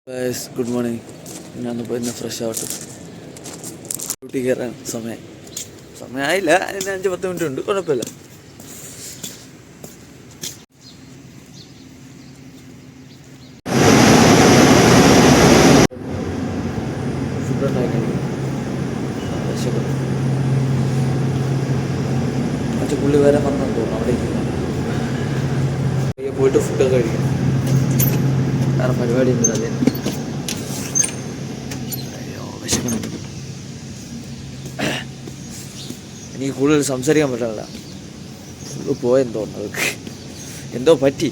Good morning. ഞാനിപ്പോൾ ഇന്ന് fresh ആവട്ടെ. ഡ്യൂട്ടി കയറാൻ സമയമായില്ല. അതിന് 5-10 മിനിറ്റ് ഉണ്ട്, കുഴപ്പമില്ല. ഫുഡ് ഉണ്ടാക്കി മറ്റു പുള്ളി വരെ വന്നെന്ന് തോന്നുന്നു. അവിടേക്ക് പോയിട്ട് ഫുഡൊക്കെ കഴിക്കണം. വേറെ പരിപാടി ഉണ്ട്. അതെ, വിശക്കണം. എനിക്ക് കൂടുതൽ സംസാരിക്കാൻ പറ്റില്ല. പോയെന്ന് തോന്നുന്നു. അതൊക്കെ എന്തോ പറ്റി.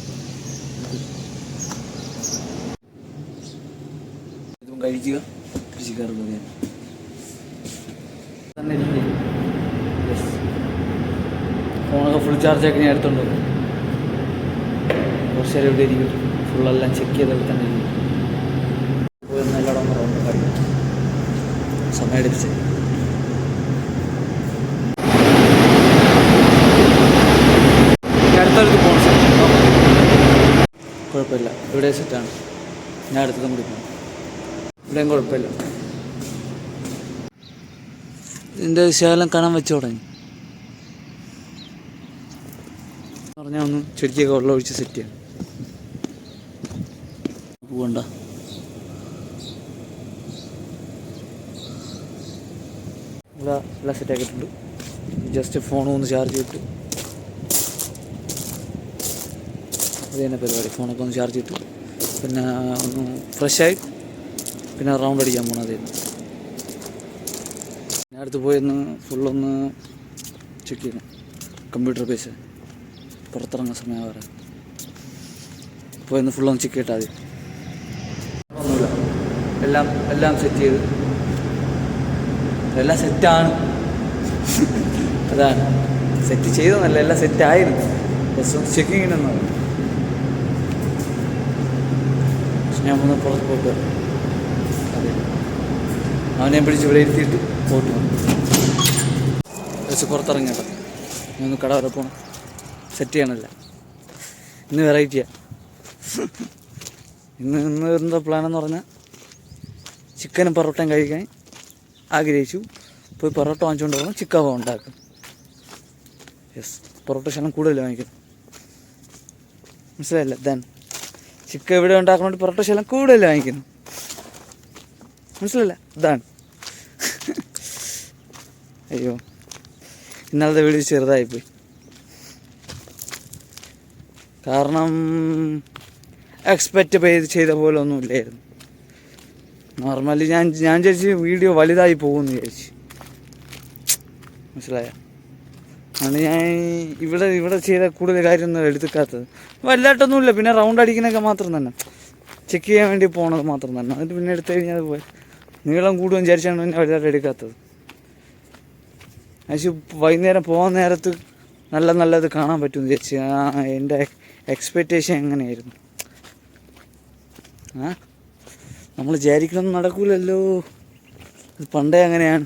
ഇതും കഴിക്കുക, കൃഷിക്കാർക്ക് മതി തന്നെ. ഫോണൊക്കെ ഫുൾ ചാർജാക്കി ഞാൻ എടുത്തോണ്ട് പോകും. കുറച്ച് നേരം ഇവിടെ ഇരിക്കും. ഫുള്ളെല്ലാം ചെക്ക് ചെയ്തിട്ട് തന്നെ ഇരിക്കും. പോയി നല്ലോണം റൗണ്ട് കളിക്കും. സമയം എടുപ്പിച്ച് അടുത്തടുത്ത് പോകണം. കുഴപ്പമില്ല, ഇവിടെ സെറ്റാണ്. ഞാൻ അടുത്തതും കൂടി പോകണം. ഇവിടെയും കുഴപ്പമില്ല. ഇതിൻ്റെ ശകലം കണം വെച്ച് തുടങ്ങി പറഞ്ഞാൽ ഒന്ന് ചെടിക്കൊക്കെ വെള്ളം ഒഴിച്ച് സെറ്റ് ചെയ്യാം. പോകണ്ട. എല്ലാം സെറ്റാക്കിയിട്ടുണ്ട്. ജസ്റ്റ് ഫോണൊന്ന് ചാർജ് ചെയ്തിട്ട് അത് തന്നെ പരിപാടി. ഫോണൊക്കെ ഒന്ന് ചാർജ് ചെയ്തിട്ട് പിന്നെ ഒന്ന് ഫ്രഷായി പിന്നെ റൗണ്ട് അടിക്കാൻ പോകണം. അതായിരുന്നു ഞാൻ അടുത്ത് പോയി ഒന്ന് ഫുള്ളൊന്ന് ചെക്ക് ചെയ്യണം. കമ്പ്യൂട്ടർ ബേസ് പുറത്തിറങ്ങുന്ന സമയം വരെ പോയി ഒന്ന് ഫുള്ളൊന്ന് ചെക്ക് ചെയ്തിട്ടാൽ മതി. ഒന്നുമില്ല, എല്ലാം സെറ്റ് ചെയ്ത് എല്ലാം സെറ്റാണ്. അതാണ് സെറ്റ് ചെയ്തെന്നല്ല, എല്ലാം സെറ്റായിരുന്നു. ജസ്റ്റ് ഒന്ന് ചെക്കിങ്ങിനെന്ന് പറയും. ഞാൻ ഒന്ന് പുറത്ത് പോയിട്ട് അതെ അവനെ പിടിച്ച് ഇവിടെ ഇരുത്തിയിട്ട് പോയിട്ട് ജസ്റ്റ് പുറത്തിറങ്ങി കേട്ടോ. ഞാൻ ഒന്ന് കട വരെ പോകണം. സെറ്റ് ചെയ്യണമല്ല, ഇന്ന് വെറൈറ്റിയാണ്. ഇന്ന് എന്താ പ്ലാനെന്ന് പറഞ്ഞാൽ ചിക്കനും പൊറോട്ടയും കഴിക്കാൻ ആഗ്രഹിച്ചു. പോയി പൊറോട്ട വാങ്ങിച്ചുകൊണ്ട് പോകണം, ചിക്കൻ ഉണ്ടാക്കും. യെസ്, പൊറോട്ട ശകലം കൂടുതൽ വാങ്ങിക്കണം. മനസ്സിലായില്ല? ദെൻ ചിക്കൻ ഇവിടെ ഉണ്ടാക്കാൻ വേണ്ടി പൊറോട്ട ശകലം കൂടുതൽ വാങ്ങിക്കുന്നു. മനസ്സിലല്ല? ഇതാണ്. അയ്യോ, ഇന്നലത്തെ വീഡിയോ ചെറുതായിപ്പോയി. കാരണം എക്സ്പെക്റ്റ് ചെയ്ത പോലെ ഒന്നും ഇല്ലായിരുന്നു. നോർമലി ഞാൻ വിചാരിച്ച് വീഡിയോ വലുതായി പോകുമെന്ന് വിചാരിച്ചു. മനസ്സിലായ? ആണ് ഞാൻ ഇവിടെ ചെയ്ത കൂടുതൽ കാര്യമൊന്നും എടുക്കാത്തത്. വലുതായിട്ടൊന്നുമില്ല. പിന്നെ റൗണ്ട് അടിക്കുന്നതൊക്കെ മാത്രം തന്നെ, ചെക്ക് ചെയ്യാൻ വേണ്ടി പോകണത് മാത്രം തന്നെ. എന്നിട്ട് പിന്നെ എടുത്തു കഴിഞ്ഞാൽ പോയി നീളം കൂടുമെന്ന് വിചാരിച്ചാണ് പിന്നെ വലുതായിട്ട് എടുക്കാത്തത്. പക്ഷേ വൈകുന്നേരം പോകാൻ നേരത്ത് നല്ലത് കാണാൻ പറ്റുമെന്ന് വിചാരിച്ചു. എൻ്റെ എക്സ്പെക്റ്റേഷൻ എങ്ങനെയായിരുന്നു? നമ്മൾ വിചാരിക്കണമെന്ന് നടക്കൂലല്ലോ. ഇത് പണ്ടേ അങ്ങനെയാണ്.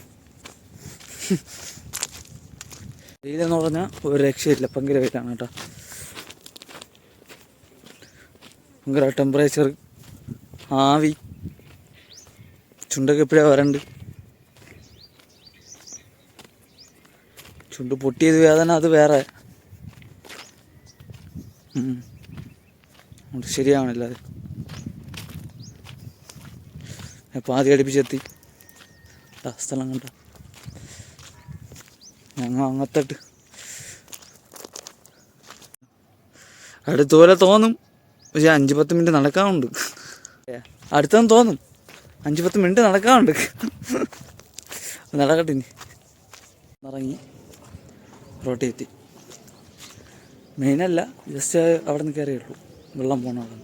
വെയിലെന്ന് പറഞ്ഞാൽ ഒരു രക്ഷയില്ല. ഭയങ്കര വെയിലാണ് കേട്ടോ. ഭയങ്കര ടെമ്പറേച്ചർ, ആവി, ചുണ്ടൊക്കെ എപ്പോഴാണ് വരണ്ട്. ചുണ്ട് പൊട്ടിയത് വേദന അത് വേറെ. ശരിയാവണില്ല അത്. ഇപ്പോൾ ആദ്യം അടുപ്പിച്ചെത്തി സ്ഥലം കണ്ട ഞങ്ങൾ അങ്ങോട്ട് അടുത്തുപോലെ തോന്നും. പക്ഷെ 5-10 മിനിറ്റ് നടക്കാറുണ്ട്. അടുത്തെന്ന് തോന്നും, 5-10 മിനിറ്റ് നടക്കാറുണ്ട്. നടക്കട്ടെ. ഇനി ഇറങ്ങി റോട്ടിൽ എത്തി. മെയിനല്ല, ജസ്റ്റ് അവിടെ നിന്ന് കയറിയുള്ളൂ. വെള്ളം പോകണം അവിടെ.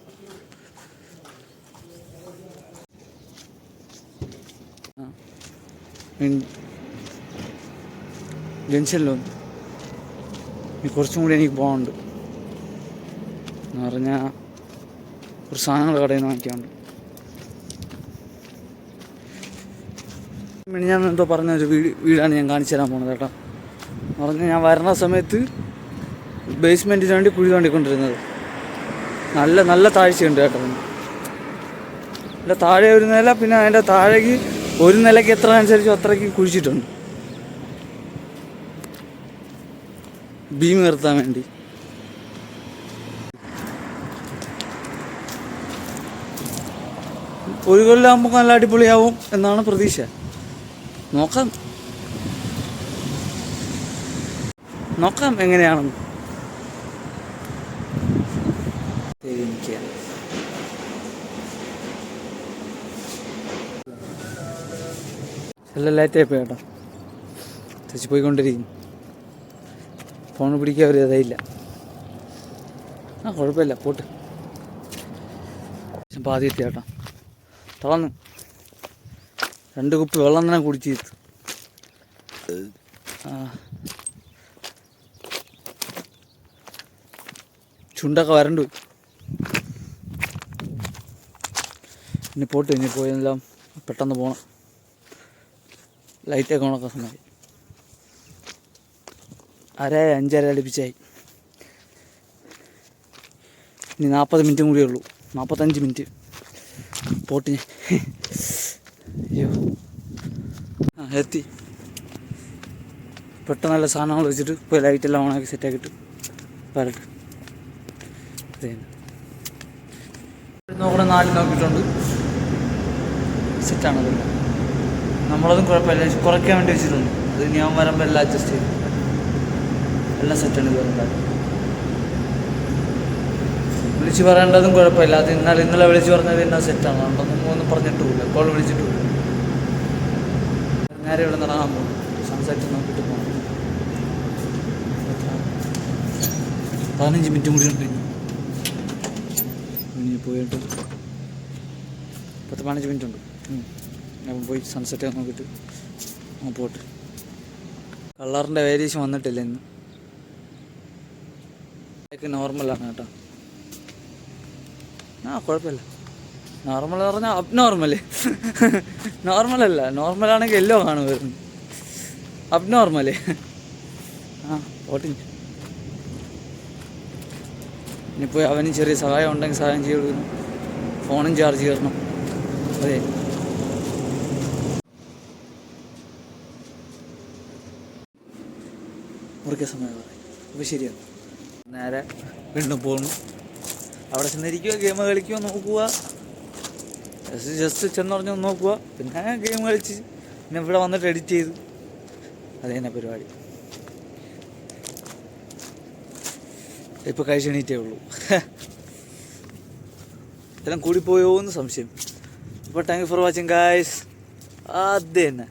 ജംഗ്ഷനിലൊന്ന് ഇനി കുറച്ചും കൂടി എനിക്ക് പോകാനുണ്ട്. എന്ന് പറഞ്ഞാൽ കുറച്ച് സാധനങ്ങൾ കടയിൽ നിന്ന് വാങ്ങിക്കാനുണ്ട്. ഞാൻ എന്തോ പറഞ്ഞ ഒരു വീടാണ് ഞാൻ കാണിച്ചു തരാൻ പോകുന്നത് കേട്ടോ. എന്ന് പറഞ്ഞാൽ ഞാൻ വരുന്ന സമയത്ത് ബേസ്മെൻറ്റിന് വേണ്ടി കുഴി തോണ്ടിക്കൊണ്ടിരുന്നത്. നല്ല താഴ്ചയുണ്ട് കേട്ടോ. അതിൻ്റെ താഴെ ഒരു നില, പിന്നെ അതിൻ്റെ താഴേക്ക് ഒരു നിലയ്ക്ക് എത്ര അനുസരിച്ച് അത്രയ്ക്ക് കുഴിച്ചിട്ടുണ്ട് ബീം നിർത്താൻ വേണ്ടി. ഒരു കൊല്ലമാകുമ്പോൾ നല്ല അടിപൊളിയാവും എന്നാണ് പ്രതീക്ഷ. നോക്കാം എങ്ങനെയാണെന്ന്. എല്ലാം ലേറ്റായിപ്പോയി കേട്ടോ. തിരിച്ച് പോയിക്കൊണ്ടിരിക്കും. ഫോൺ പിടിക്കാൻ ഒരു ഇതയില്ല. കുഴപ്പമില്ല, പോട്ട്. പാതി എത്തി കേട്ടോ. തളർന്നു. 2 കുപ്പി വെള്ളം തന്നെ കുടിച്ച് ചുണ്ടൊക്കെ വരണ്ടു. ഇനി പോട്ട്. ഇനി പോയെല്ലാം പെട്ടെന്ന് പോകണം. ലൈറ്റൊക്കെ ഉണക്കാൻ സമയം 5:30 അടുപ്പിച്ചായി. ഇനി 40 മിനിറ്റും കൂടിയേ ഉള്ളൂ. 45 മിനിറ്റ് പോട്ട്. അയ്യോ എത്തി. പെട്ടെന്ന് നല്ല സാധനങ്ങൾ വെച്ചിട്ട് ഇപ്പോൾ ലൈറ്റെല്ലാം ഓണാക്കി സെറ്റാക്കിയിട്ട് വരട്ടെ. നോക്കണ 4 നോക്കിയിട്ടുണ്ട്. സെറ്റാണ് അതെല്ലാം. നമ്മളതും കുഴപ്പമില്ല, കുറയ്ക്കാൻ വേണ്ടി വെച്ചിട്ടുണ്ട്. അത് ഞാൻ വരുമ്പോൾ എല്ലാം അഡ്ജസ്റ്റ് ചെയ്തു. എല്ലാം സെറ്റാണ്. ഇത് വരുന്നത് വിളിച്ച് പറയേണ്ടതും കുഴപ്പമില്ല. അത് ഇന്നലെ വിളിച്ച് പറഞ്ഞത് എന്നാ സെറ്റാണ്. ഒന്നും പറഞ്ഞിട്ടുമില്ല, കോൾ വിളിച്ചിട്ടുമില്ല. നേരെ ഇവിടെ നടക്കാൻ പോകും. സൺസെറ്റ് നോക്കിയിട്ട് പോകണം. 15 മിനിറ്റും കൂടി ഉണ്ട്. ഇനി പോയിട്ട് 10-15 മിനിറ്റ് ഉണ്ട്. ഞാൻ പോയി സൺസെറ്റ് നോക്കിയിട്ട് പോട്ട്. കളറിൻ്റെ വേരിയേഷൻ വന്നിട്ടില്ല ഇന്ന്. ഇതൊക്കെ നോർമലാണ് കേട്ടോ. കുഴപ്പമില്ല. നോർമൽ എന്ന് പറഞ്ഞാൽ അബ്നോർമല്. നോർമലല്ല. നോർമലാണെങ്കിൽ എല്ലോ കാണും വരുന്നു. അബ്നോർമല്. പോട്ടിങ്. ഇനിയിപ്പോൾ അവന് ചെറിയ സഹായം ഉണ്ടെങ്കിൽ സഹായം ചെയ്ത് കൊടുക്കുന്നു. ഫോണും ചാർജ് ചെയ്യണം. അതെ, മുറിക്കാൻ സമയം പറയും. അപ്പോൾ ശരിയാണ്. നേരെ വീണ്ടും പോകുന്നു. അവിടെ ചെന്നിരിക്കുക, ഗെയിം കളിക്കുക, നോക്കുക. ജസ്റ്റ് ചെന്നറിഞ്ഞ് നോക്കുക. പിന്നെ ഗെയിം കളിച്ച് പിന്നെ ഇവിടെ വന്നിട്ട് എഡിറ്റ് ചെയ്തു. അത് തന്നെ പരിപാടി. ഇപ്പോൾ കഴിച്ചെണീറ്റേ ഉള്ളൂ. ഇതെല്ലാം കൂടിപ്പോയോ എന്ന് സംശയം. അപ്പോൾ thank you for watching guys. അത് തന്നെ.